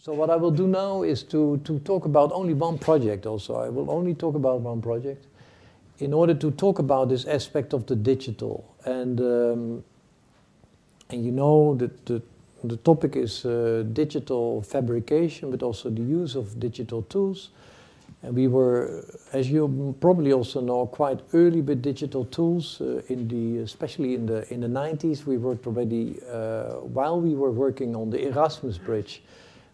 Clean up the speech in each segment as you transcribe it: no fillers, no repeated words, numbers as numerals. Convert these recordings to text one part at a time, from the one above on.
So what I will do now is to talk about only one project also. I will only talk about one project in order to talk about this aspect of the digital. And you know that the topic is digital fabrication, but also the use of digital tools. And we were, as you probably also know, quite early with digital tools. Especially in the 90s, we worked already while we were working on the Erasmus Bridge.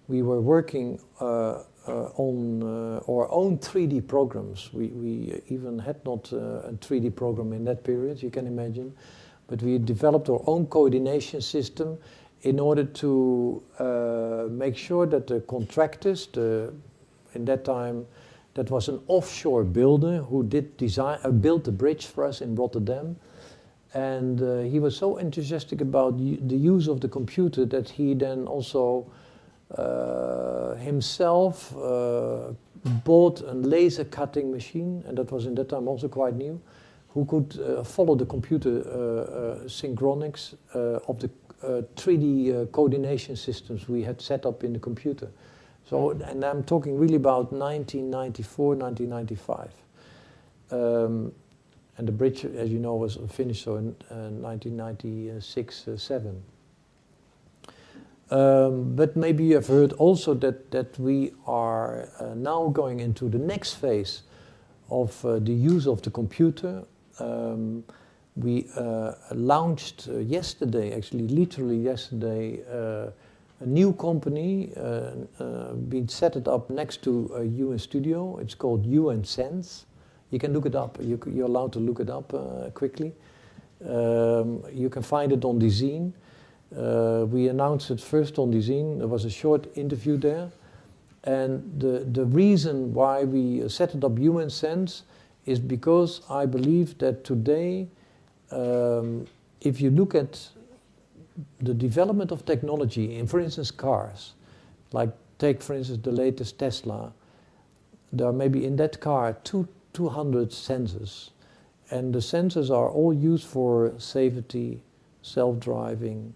We were working on our own 3D programs. We even had not a 3D program in that period, you can imagine. But we developed our own coordination system in order to make sure that the contractors, in that time, that was an offshore builder who did built the bridge for us in Rotterdam. And he was so enthusiastic about the use of the computer that he then also himself bought a laser cutting machine, and that was in that time also quite new, who could follow the computer synchronics of the 3D coordination systems we had set up in the computer. So, and I'm talking really about 1994, 1995. And the bridge, as you know, was finished so in 1996, 7. But maybe you have heard also that we are now going into the next phase of the use of the computer. We launched yesterday, actually literally yesterday, a new company being set up next to UNStudio. It's called UNSense. You can look it up. You're allowed to look it up quickly. You can find it on the zine. We announced it first on the zine. There was a short interview there. And the reason why we set it up UNSense is because I believe that today, if you look at the development of technology in, for instance, cars, like take, for instance, the latest Tesla, there are maybe in that car 200 sensors. And the sensors are all used for safety, self-driving,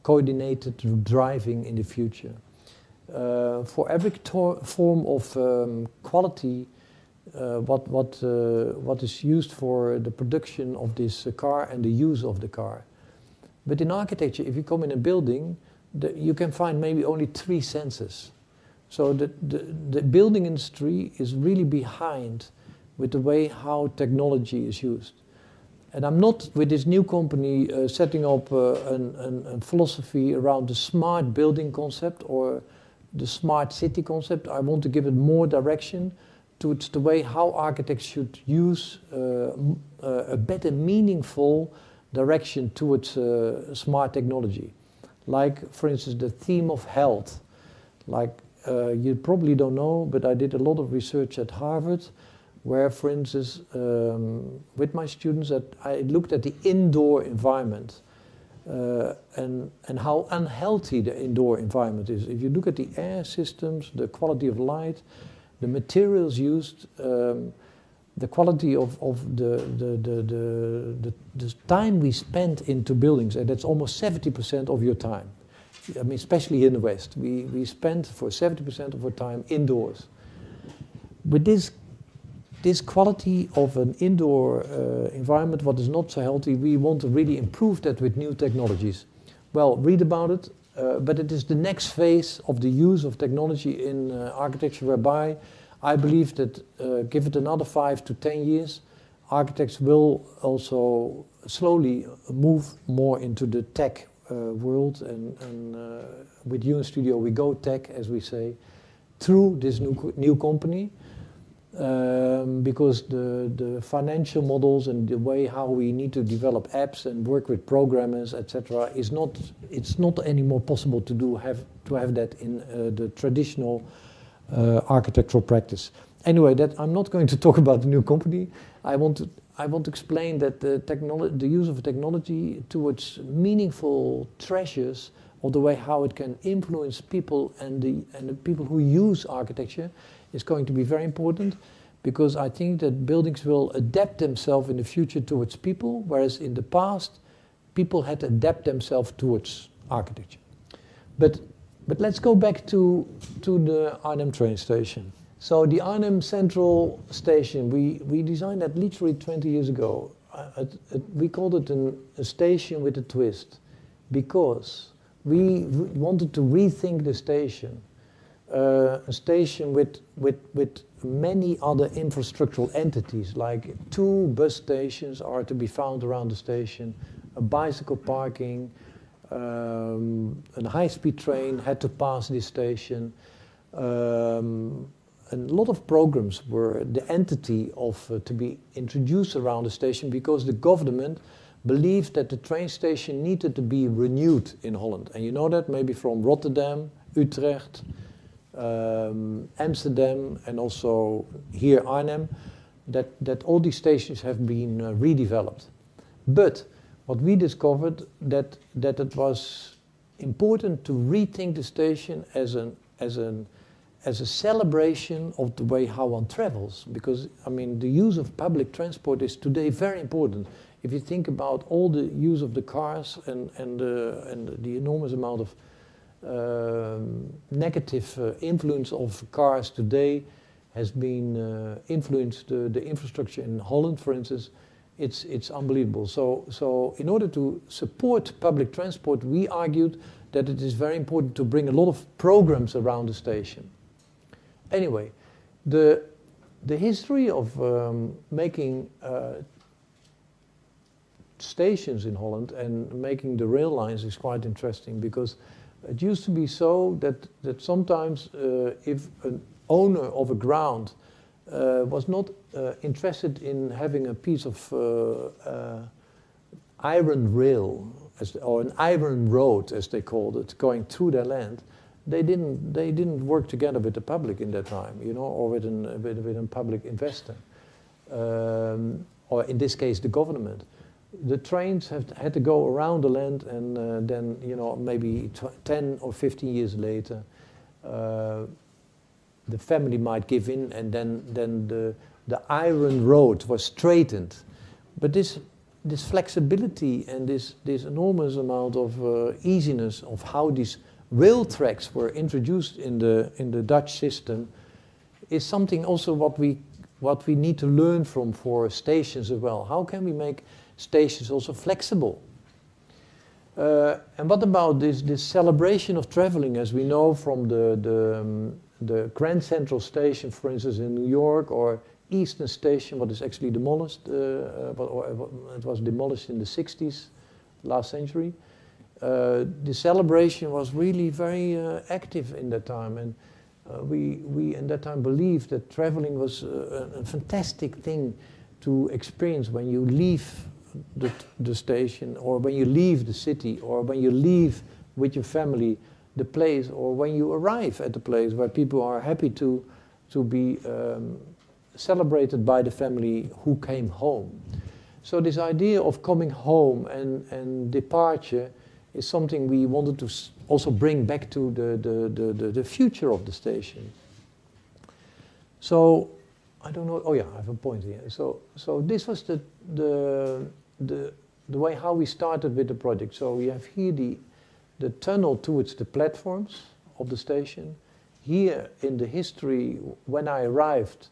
coordinated driving in the future. For every form of quality, what is used for the production of this car and the use of the car. But in architecture, if you come in a building, you can find maybe only 3 sensors. So the building industry is really behind with the way how technology is used. And I'm not, with this new company, setting up a philosophy around the smart building concept or the smart city concept. I want to give it more direction towards the way how architects should use a better meaningful direction towards smart technology. Like, for instance, the theme of health. Like, you probably don't know, but I did a lot of research at Harvard, where, for instance, with my students, I looked at the indoor environment and how unhealthy the indoor environment is. If you look at the air systems, the quality of light, the materials used, the quality of the time we spend into buildings, and that's almost 70% of your time. I mean, especially here in the West, we spend for 70% of our time indoors. With this quality of an indoor environment, what is not so healthy, we want to really improve that with new technologies. Well, read about it, but it is the next phase of the use of technology in architecture, whereby I believe that give it another 5 to 10 years, architects will also slowly move more into the tech world, and with UNStudio we go tech, as we say, through this new company. Because the financial models and the way how we need to develop apps and work with programmers, etc., it's not anymore possible to have that in the traditional architectural practice. Anyway, that I'm not going to talk about the new company. I want to explain that the use of technology towards meaningful treasures of the way how it can influence people and the people who use architecture is going to be very important, because I think that buildings will adapt themselves in the future towards people, whereas in the past, people had to adapt themselves towards architecture. But let's go back to the Arnhem train station. So the Arnhem Central Station, we designed that literally 20 years ago. We called it a station with a twist, because we wanted to rethink the station. A station with many other infrastructural entities, like 2 bus stations are to be found around the station, a bicycle parking, a high-speed train had to pass this station. A lot of programs were the entity of to be introduced around the station, because the government believed that the train station needed to be renewed in Holland. And you know that maybe from Rotterdam, Utrecht, Amsterdam, and also here Arnhem, that all these stations have been redeveloped. But what we discovered that it was important to rethink the station as a celebration of the way how one travels, because I mean the use of public transport is today very important. If you think about all the use of the cars and the enormous amount of negative influence of cars today has been influenced the infrastructure in Holland, for instance. It's unbelievable. So in order to support public transport, we argued that it is very important to bring a lot of programs around the station. Anyway, the history of making stations in Holland and making the rail lines is quite interesting, because it used to be so that sometimes if an owner of a ground was not interested in having a piece of iron rail, or an iron road, as they called it, going through their land, they didn't work together with the public in that time, you know, or with a public investor, or in this case the government. The trains had to go around the land, and then, you know, maybe 10 or 15 years later, the family might give in, and then the iron road was straightened. But this flexibility and this enormous amount of easiness of how these rail tracks were introduced in the Dutch system is something also what we need to learn from for stations as well. How can we make stations also flexible? And what about this celebration of traveling, as we know from the Grand Central Station, for instance, in New York, or Eastern Station, what is actually demolished, it was demolished in the 60s, last century. The celebration was really very active in that time, and we in that time believed that traveling was a fantastic thing to experience when you leave the station, or when you leave the city, or when you leave with your family the place, or when you arrive at the place where people are happy to be celebrated by the family who came home. So this idea of coming home and departure is something we wanted to also bring back to the future of the station. So I don't know. Oh yeah, I have a point here. So this was the way how we started with the project. So we have here the tunnel towards the platforms of the station. Here in the history, when I arrived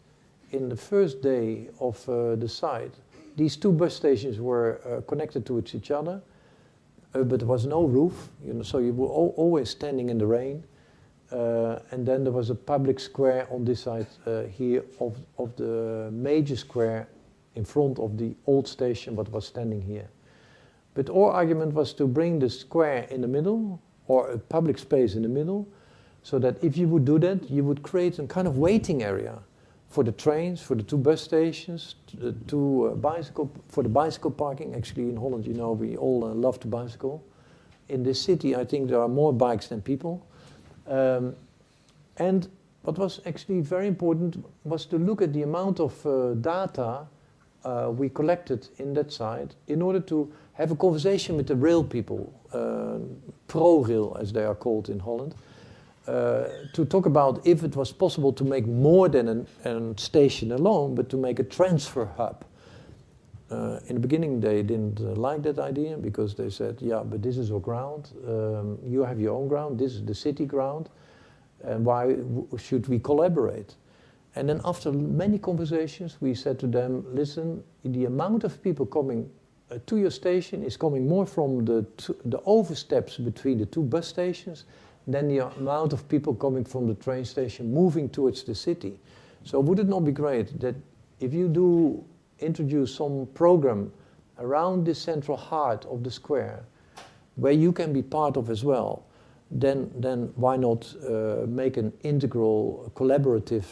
in the first day of the site, these 2 bus stations were connected to each other, but there was no roof, you know, so you were always standing in the rain. And then there was a public square on this side here of the major square in front of the old station, what was standing here. But our argument was to bring the square in the middle, or a public space in the middle, so that if you would do that, you would create a kind of waiting area for the trains, for the 2 bus stations, for the bicycle parking. Actually, in Holland, you know, we all love to bicycle. In this city, I think there are more bikes than people. And what was actually very important was to look at the amount of data we collected in that site in order to have a conversation with the rail people, ProRail as they are called in Holland, to talk about if it was possible to make more than a station alone, but to make a transfer hub. in the beginning they didn't like that idea because they said, yeah, but this is our ground, you have your own ground, this is the city ground, and why should we collaborate? And then after many conversations we said to them, listen, the amount of people coming to your station is coming more from the oversteps between the two bus stations than the amount of people coming from the train station moving towards the city. So would it not be great that if you do introduce some program around the central heart of the square where you can be part of as well, then why not make an integral, collaborative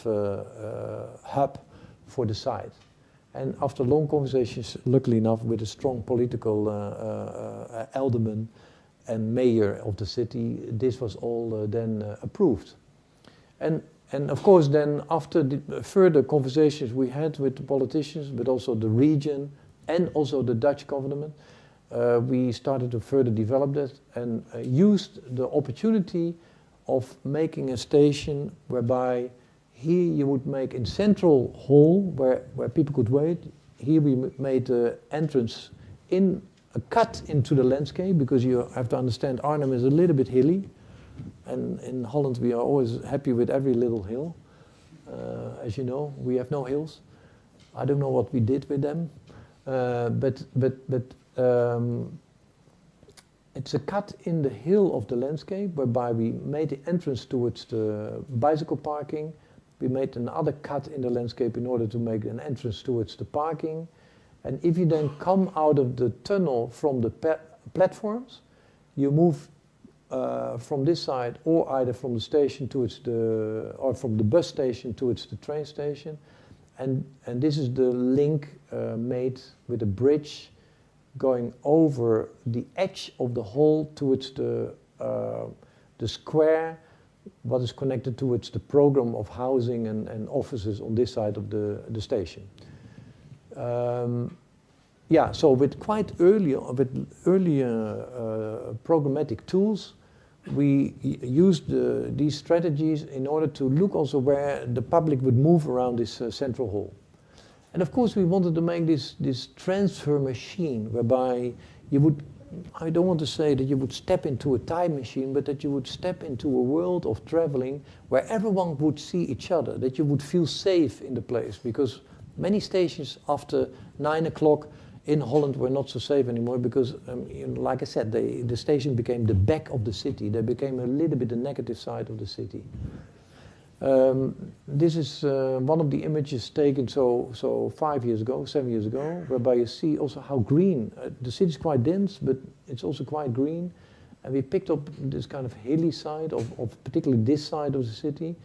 hub for the site? And after long conversations, luckily enough, with a strong political alderman and mayor of the city, this was all then approved. And of course then after the further conversations we had with the politicians, but also the region and also the Dutch government, we started to further develop that and used the opportunity of making a station whereby here you would make in central hall where people could wait. Here we made the entrance in a cut into the landscape, because you have to understand Arnhem is a little bit hilly, and in Holland we are always happy with every little hill. As you know, we have no hills. I don't know what we did with them, but it's a cut in the hill of the landscape whereby we made the entrance towards the bicycle parking. We made another cut in the landscape in order to make an entrance towards the parking. And if you then come out of the tunnel from the platforms, you move from this side, or either from the station towards or from the bus station towards the train station. And this is the link made with a bridge going over the edge of the hall towards the square, what is connected towards the program of housing and offices on this side of the station. So with earlier programmatic tools, we used these strategies in order to look also where the public would move around this central hall. And of course we wanted to make this transfer machine whereby you would, I don't want to say that you would step into a time machine, but that you would step into a world of traveling where everyone would see each other, that you would feel safe in the place, because many stations after 9 o'clock in Holland were not so safe anymore, because, like I said, the station became the back of the city. They became a little bit the negative side of the city. This is one of the images taken so 7 years ago, whereby you see also how green. The city is quite dense, but it's also quite green. And we picked up this kind of hilly side of particularly this side of the city.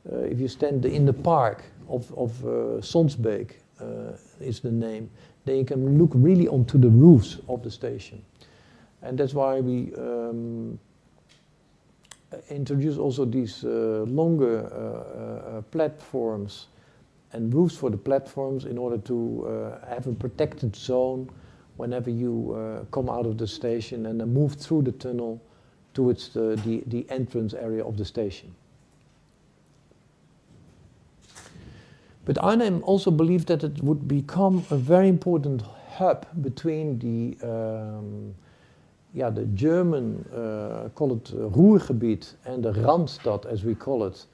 If you stand in the park of Sonsbeek, is the name, then you can look really onto the roofs of the station. And that's why we introduce also these longer platforms and roofs for the platforms in order to have a protected zone whenever you come out of the station and then move through the tunnel towards the entrance area of the station. But Arnhem also believed that it would become a very important hub between the German, call it Ruhrgebied, and the Randstad, as we call it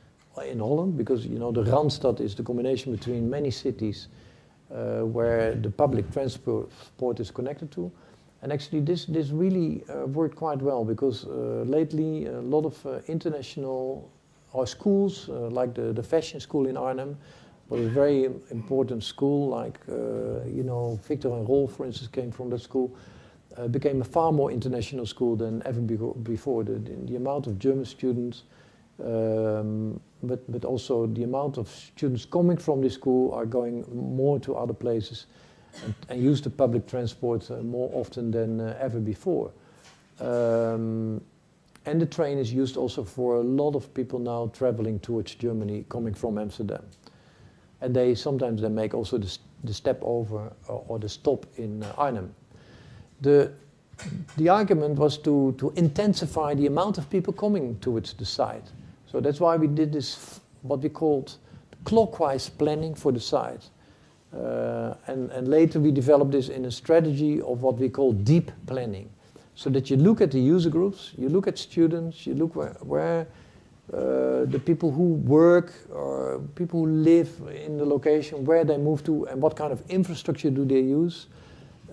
in Holland, because the Randstad is the combination between many cities where the public transport is connected to. And actually this really worked quite well, because lately a lot of international schools, like the fashion school in Arnhem, was a very important school, like, Victor and Rolf, for instance, came from that school, became a far more international school than ever before. The amount of German students, but also the amount of students coming from this school are going more to other places and use the public transport more often than ever before. And the train is used also for a lot of people now traveling towards Germany, coming from Amsterdam. And sometimes they make also the step over or the stop in Arnhem. The argument was to intensify the amount of people coming towards the site. So that's why we did this, what we called clockwise planning for the site. And later we developed this in a strategy of what we call deep planning. So that you look at the user groups, you look at students, you look where the people who work or people who live in the location, where they move to and what kind of infrastructure do they use.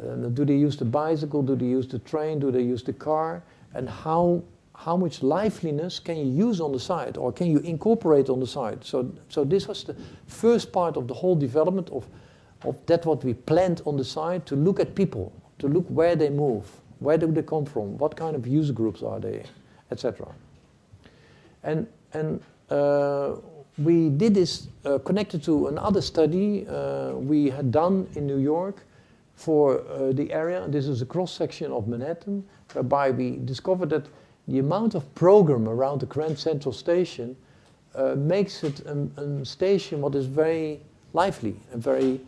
Do they use the bicycle, do they use the train, do they use the car? And how much liveliness can you use on the site or can you incorporate on the site? So this was the first part of the whole development of that what we planned on the site, to look at people, to look where they move, where do they come from, what kind of user groups are they, etc. And we did this connected to another study we had done in New York for the area. This is a cross-section of Manhattan, whereby we discovered that the amount of program around the Grand Central Station makes it a station what is very lively and very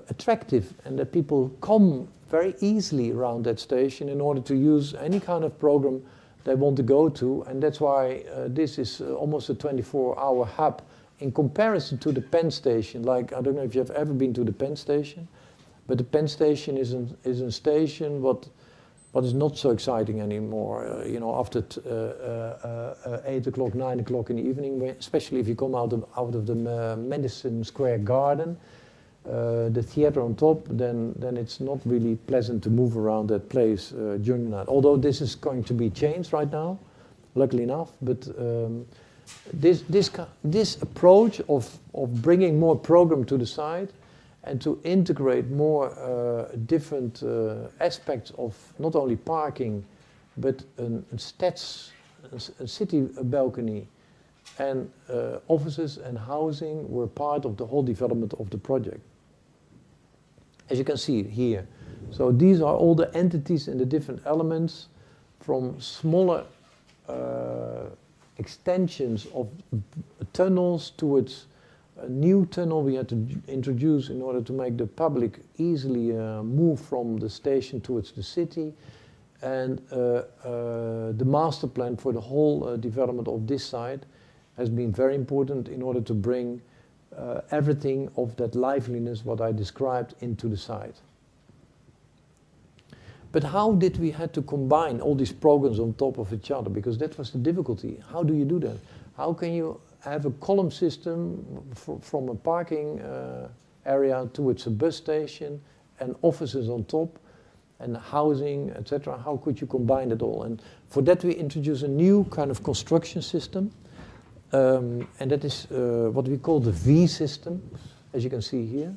attractive, and that people come very easily around that station in order to use any kind of program they want to go to, and that's why this is almost a 24-hour hub in comparison to the Penn Station. Like, I don't know if you've ever been to the Penn Station, but the Penn Station is a station what is not so exciting anymore. After 8 o'clock, 9 o'clock in the evening, especially if you come out of the Madison Square Garden, the theater on top, then it's not really pleasant to move around that place during the night. Although this is going to be changed right now, luckily enough. But this approach of bringing more program to the site and to integrate more different aspects of not only parking, but a city balcony and offices and housing were part of the whole development of the project. As you can see here. So these are all the entities and the different elements, from smaller extensions of tunnels towards a new tunnel we had to introduce in order to make the public easily move from the station towards the city, and the master plan for the whole development of this site has been very important in order to bring everything of that liveliness, what I described, into the site. But how did we have to combine all these programs on top of each other? Because that was the difficulty. How do you do that? How can you have a column system from a parking area towards a bus station and offices on top and housing, etc.? How could you combine it all? And for that we introduced a new kind of construction system. And that is what we call the V system, as you can see here.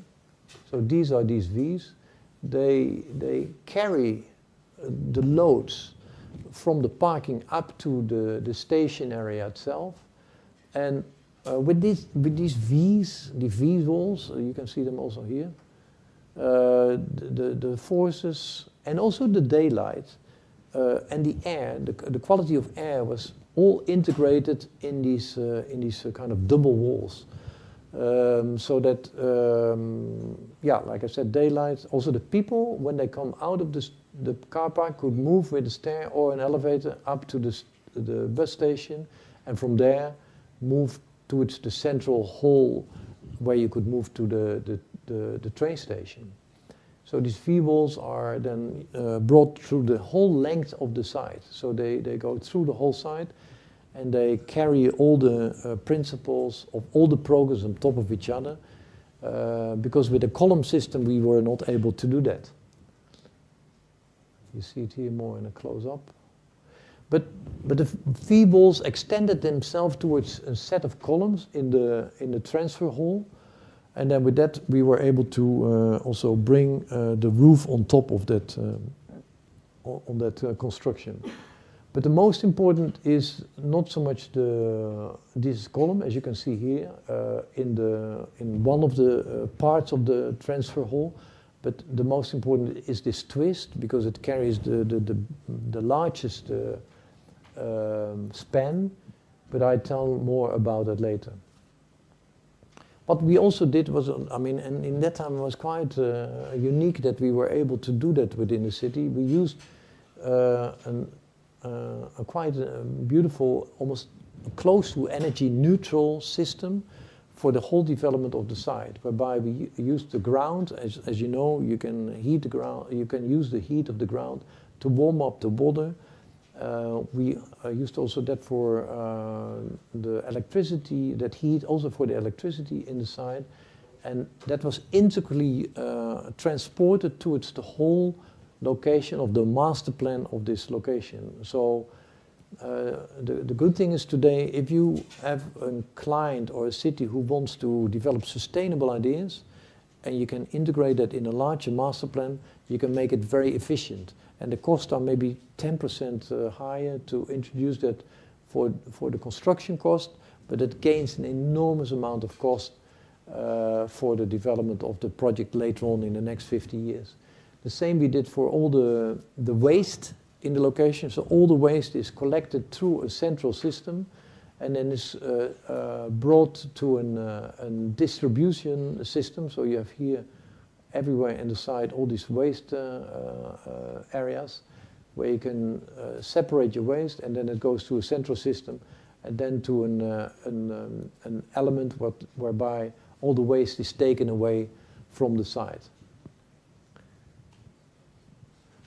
So these are these Vs. They carry the loads from the parking up to the station area itself. And with these Vs, the V walls, you can see them also here, the forces and also the daylight and the air, the quality of air was all integrated in these kind of double walls, so that like I said, daylight. Also, the people when they come out of the car park could move with a stair or an elevator up to the bus station, and from there move towards the central hall where you could move to the train station. So these V-walls are then brought through the whole length of the site. So they go through the whole site, and they carry all the principles of all the programs on top of each other, because with the column system we were not able to do that. You see it here more in a close-up. But the V-walls extended themselves towards a set of columns in the transfer hall. And then with that, we were able to also bring the roof on top of that, construction. But the most important is not so much this column, as you can see here, in one of the parts of the transfer hall. But the most important is this twist, because it carries the largest span. But I tell more about it later. What we also did was, and in that time it was quite unique that we were able to do that within the city. We used a quite beautiful, almost close to energy neutral system for the whole development of the site, whereby we use the ground, as you know, you can heat the ground, you can use the heat of the ground to warm up the water. We used also that for the electricity, that heat also for the electricity in the site, and that was integrally transported towards the whole location of the master plan of this location. So the good thing is today, if you have a client or a city who wants to develop sustainable ideas, and you can integrate that in a larger master plan, you can make it very efficient. And the costs are maybe 10% higher to introduce that for the construction cost, but it gains an enormous amount of cost for the development of the project later on in the next 50 years. The same we did for all the waste in the location. So all the waste is collected through a central system and then is brought to a distribution system. So you have here everywhere in the site all these waste areas where you can separate your waste, and then it goes to a central system and then to an element whereby all the waste is taken away from the site.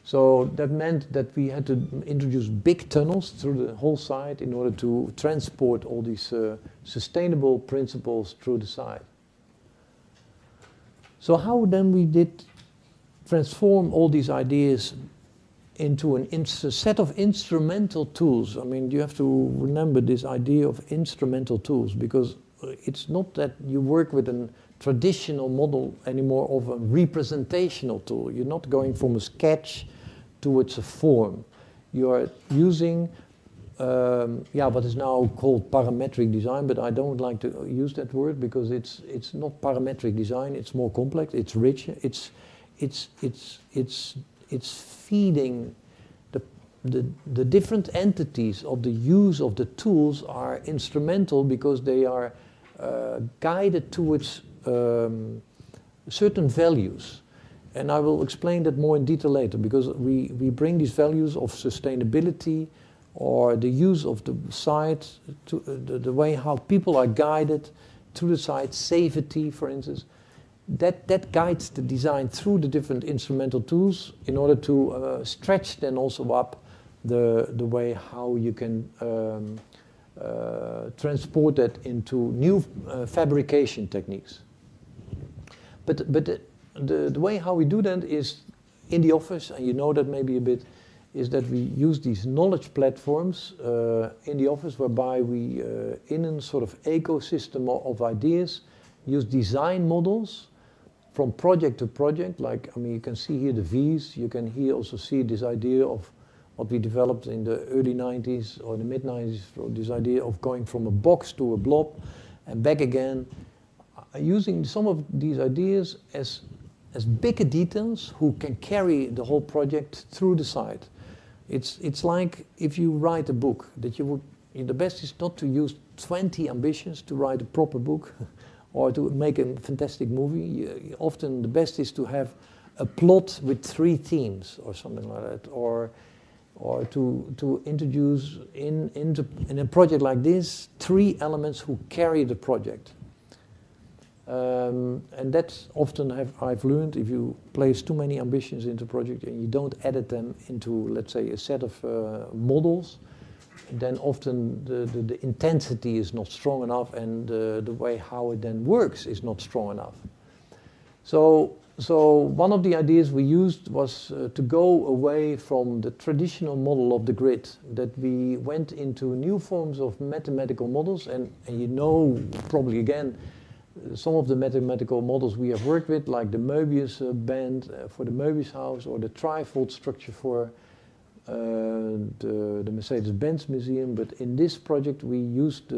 So that meant that we had to introduce big tunnels through the whole site in order to transport all these sustainable principles through the site. So how then we did transform all these ideas into a set of instrumental tools? I mean, you have to remember this idea of instrumental tools, because it's not that you work with a traditional model anymore of a representational tool. You're not going from a sketch towards a form. You are using what is now called parametric design, but I don't like to use that word because it's not parametric design. It's more complex. It's richer. It's feeding the different entities of the use of the tools are instrumental because they are guided towards certain values. And I will explain that more in detail later, because we bring these values of sustainability or the use of the site, to the way how people are guided through the site, safety, for instance. That guides the design through the different instrumental tools in order to stretch then also up the way how you can transport that into new fabrication techniques. But the way how we do that is in the office, and you know that maybe a bit, is that we use these knowledge platforms in the office, whereby we, in a sort of ecosystem of ideas, use design models from project to project. Like, I mean, you can see here the V's, you can here also see this idea of what we developed in the early 90s or the mid 90s, this idea of going from a box to a blob and back again, using some of these ideas as bigger details who can carry the whole project through the site. It's like if you write a book, that you would, the best is not to use 20 ambitions to write a proper book or to make a fantastic movie. Often the best is to have a plot with 3 themes or something like that, or to introduce in a project like this 3 elements who carry the project. And that's often I've learned, if you place too many ambitions into a project and you don't edit them into, let's say, a set of models, then often the intensity is not strong enough, and the way how it then works is not strong enough. So one of the ideas we used was to go away from the traditional model of the grid, that we went into new forms of mathematical models, and you know probably again some of the mathematical models we have worked with, like the Moebius band for the Moebius House, or the trifold structure for the Mercedes-Benz Museum. But in this project we used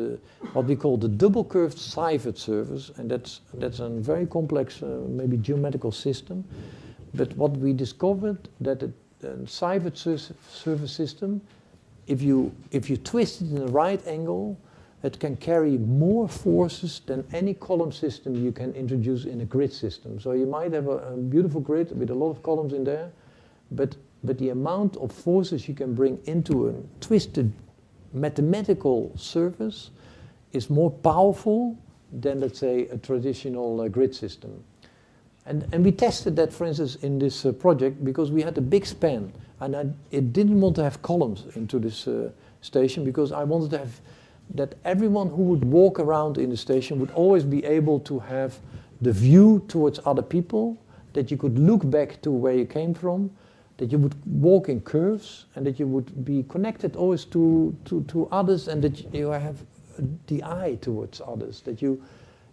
what we call the double curved Seifert surface, and that's a very complex maybe geometrical system. But what we discovered, that a Seifert surface system, if you twist it in the right angle, it can carry more forces than any column system you can introduce in a grid system. So you might have a beautiful grid with a lot of columns in there, but the amount of forces you can bring into a twisted mathematical surface is more powerful than, let's say, a traditional grid system. And we tested that, for instance, in this project because we had a big span, and it didn't want to have columns into this station because I wanted to have that everyone who would walk around in the station would always be able to have the view towards other people, that you could look back to where you came from, that you would walk in curves, and that you would be connected always to others, and that you have the eye towards others, that you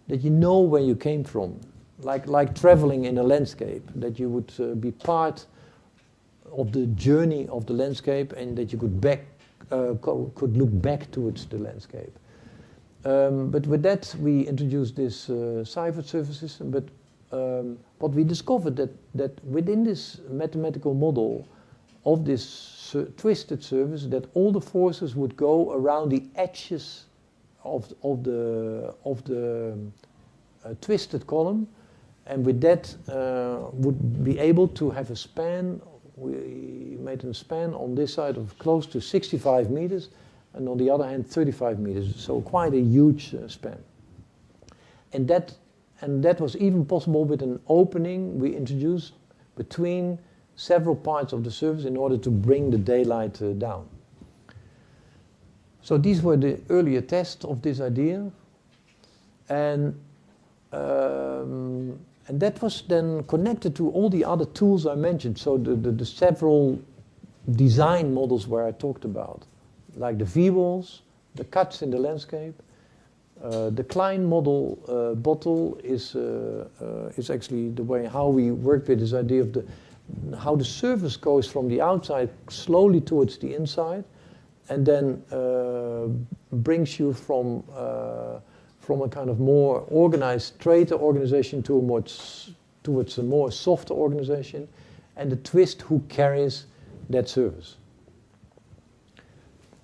know where you came from, like traveling in a landscape, that you would be part of the journey of the landscape, and that you could look back towards the landscape. But with that, we introduced this Seifert surface system. But what we discovered that within this mathematical model of this twisted surface, that all the forces would go around the edges of the twisted column, and with that would be able to have a span. We made a span on this side of close to 65 meters, and on the other hand 35 meters, so quite a huge span. And that was even possible with an opening we introduced between several parts of the surface in order to bring the daylight down. So these were the earlier tests of this idea, and that was then connected to all the other tools I mentioned, so the several design models where I talked about, like the V-walls, the cuts in the landscape. The Klein model bottle is actually the way how we work with this idea of how the surface goes from the outside slowly towards the inside, and then brings you from a kind of more organized, straighter organization towards a more softer organization, and the twist who carries that surface.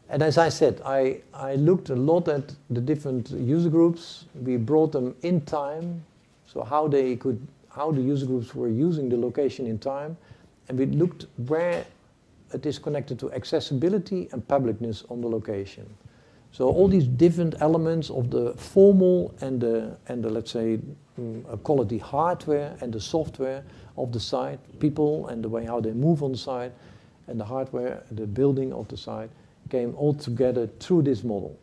And as I said, I looked a lot at the different user groups. We brought them in time, so how the user groups were using the location in time, and we looked where it is connected to accessibility and publicness on the location. So all these different elements of the formal and the let's say call it the hardware and the software of the site, people and the way how they move on the site, and the hardware, the building of the site, came all together through this model.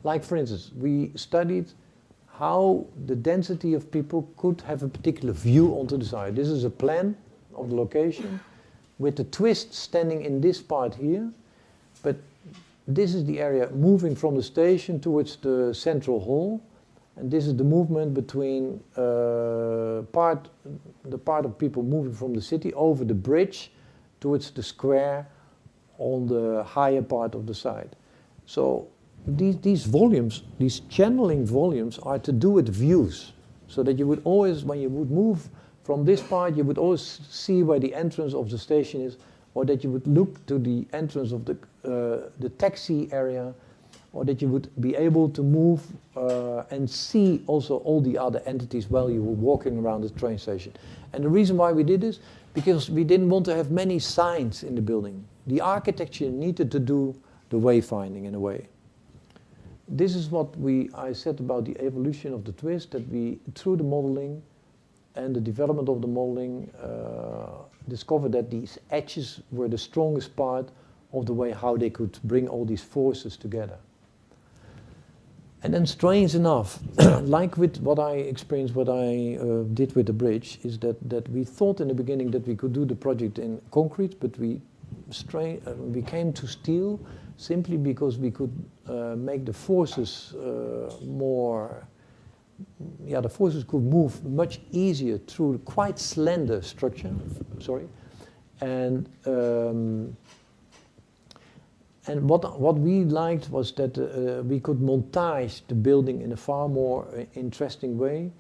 Like for instance, we studied how the density of people could have a particular view onto the site. This is a plan of the location with the twist standing in this part here, but this is the area moving from the station towards the central hall, and this is the movement between the part of people moving from the city over the bridge towards the square on the higher part of the site. So these volumes, these channeling volumes, are to do with views, so that you would always, when you would move from this part, you would always see where the entrance of the station is, or that you would look to the entrance of the taxi area, or that you would be able to move and see also all the other entities while you were walking around the train station. And the reason why we did this, because we didn't want to have many signs in the building. The architecture needed to do the wayfinding in a way. This is what I said about the evolution of the twist, that we, through the modeling and the development of the modeling, discovered that these edges were the strongest part of the way how they could bring all these forces together. And then strange enough, like with what I experienced, what I did with the bridge, is that we thought in the beginning that we could do the project in concrete, but we came to steel simply because we could make the forces the forces could move much easier through quite slender structure, and what we liked was that we could montage the building in a far more interesting way,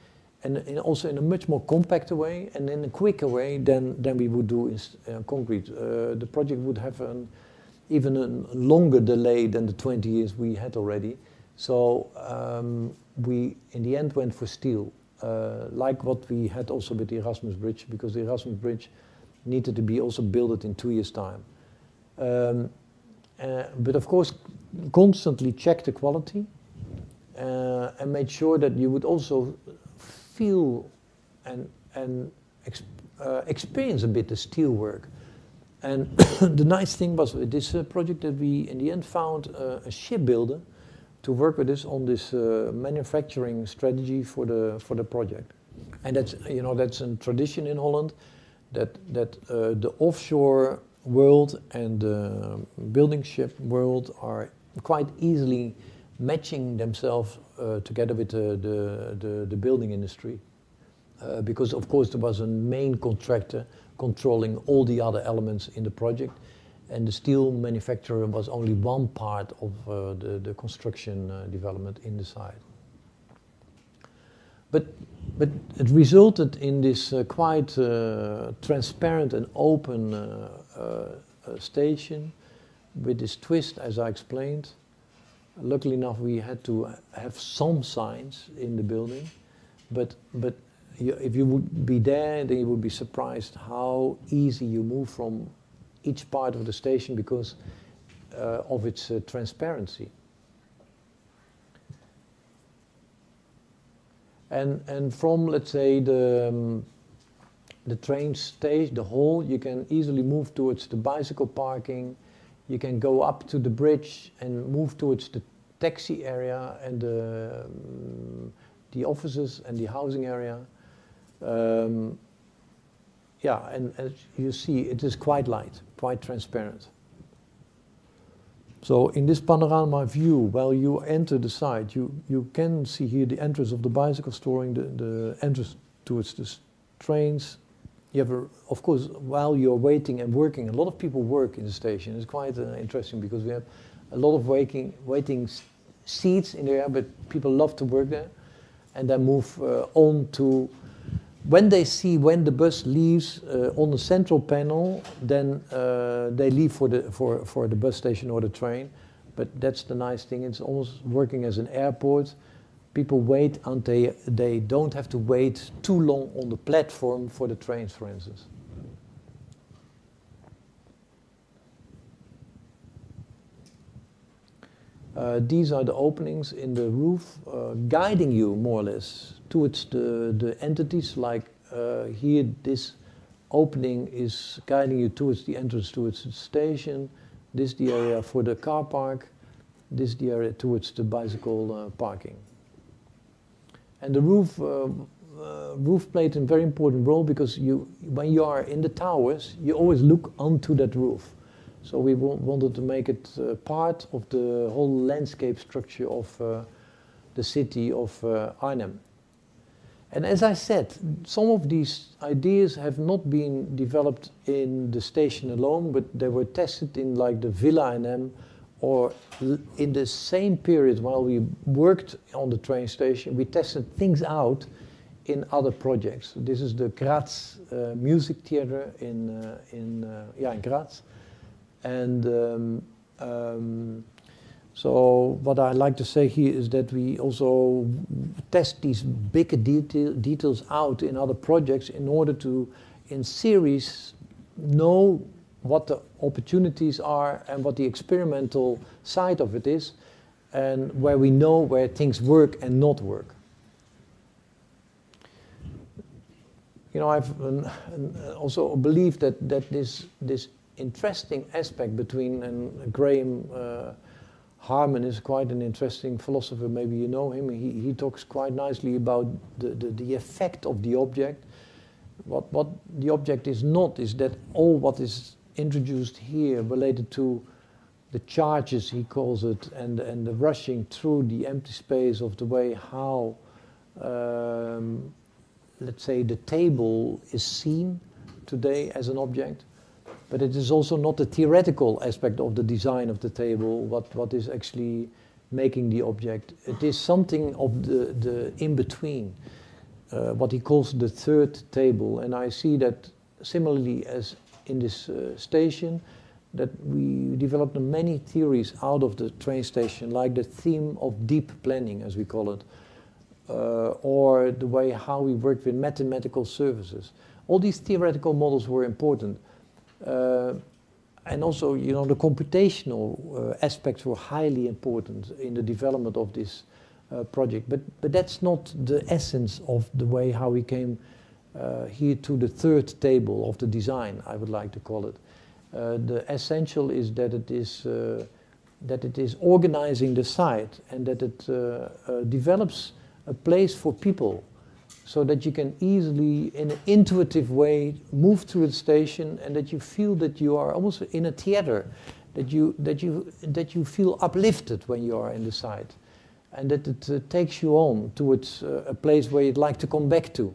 and also in a much more compact way, and in a quicker way than we would do in concrete. The project would have even a longer delay than the 20 years we had already. So we, in the end, went for steel, like what we had also with the Erasmus Bridge, because the Erasmus Bridge needed to be also built in 2 years' time. But of course, constantly check the quality, and made sure that you would also feel and experience a bit the steel work. And the nice thing was with this project that we in the end found a shipbuilder to work with us on this manufacturing strategy for the project. And that's that's a tradition in Holland that the offshore world and the building ship world are quite easily matching themselves together with the building industry. Because of course there was a main contractor controlling all the other elements in the project, and the steel manufacturer was only one part of the construction development in the site. But it resulted in this quite transparent and open station with this twist, as I explained. Luckily enough, we had to have some signs in the building, but if you would be there, then you would be surprised how easy you move from each part of the station because of its transparency. And from, let's say, the train station, the hall, you can easily move towards the bicycle parking. You can go up to the bridge and move towards the taxi area and the offices and the housing area. And as you see, it is quite light, quite transparent. So in this panorama view, while you enter the site, you can see here the entrance of the bicycle storing, the entrance towards the trains. You have, of course, while you're waiting and working, a lot of people work in the station. It's quite interesting because we have a lot of waiting seats in there, but people love to work there and then move on to. When they see when the bus leaves on the central panel, then they leave for the bus station or the train. But that's the nice thing. It's almost working as an airport. People wait until they don't have to wait too long on the platform for the trains, for instance. These are the openings in the roof, guiding you more or less towards the entities. Like here, this opening is guiding you towards the entrance towards the station. This is the area for the car park. This is the area towards the bicycle parking. And the roof played a very important role because when you are in the towers, you always look onto that roof. So we wanted to make it part of the whole landscape structure of the city of Arnhem. And as I said, some of these ideas have not been developed in the station alone, but they were tested in like the Villa Arnhem, or in the same period while we worked on the train station, we tested things out in other projects. This is the Graz Music Theater in Graz. And so what I like to say here is that we also test these bigger details out in other projects in order to, in series, know what the opportunities are and what the experimental side of it is, and where we know where things work and not work. You know, I've also believed that this interesting aspect between, and Graham Harman is quite an interesting philosopher, maybe you know him. He talks quite nicely about the effect of the object. What the object is not is that all what is introduced here related to the charges, he calls it, and the rushing through the empty space of the way how, let's say, the table is seen today as an object. But it is also not the theoretical aspect of the design of the table, what is actually making the object. It is something of the in-between, what he calls the third table. And I see that similarly as in this station, that we developed many theories out of the train station, like the theme of deep planning, as we call it, or the way how we work with mathematical services. All these theoretical models were important. And also, you know, the computational aspects were highly important in the development of this project. But that's not the essence of the way how we came here to the third table of the design, I would like to call it. The essential is that it is organizing the site, and that it develops a place for people, so that you can easily, in an intuitive way, move through the station, and that you feel that you are almost in a theater, that you feel uplifted when you are in the site, and that it takes you on towards a place where you'd like to come back to.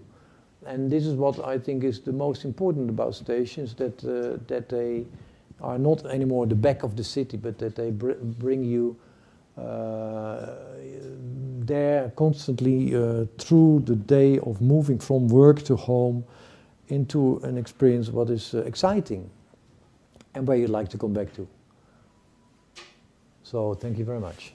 And this is what I think is the most important about stations, that they are not anymore the back of the city, but that they bring you there constantly through the day of moving from work to home into an experience what is exciting and where you'd like to come back to. So thank you very much.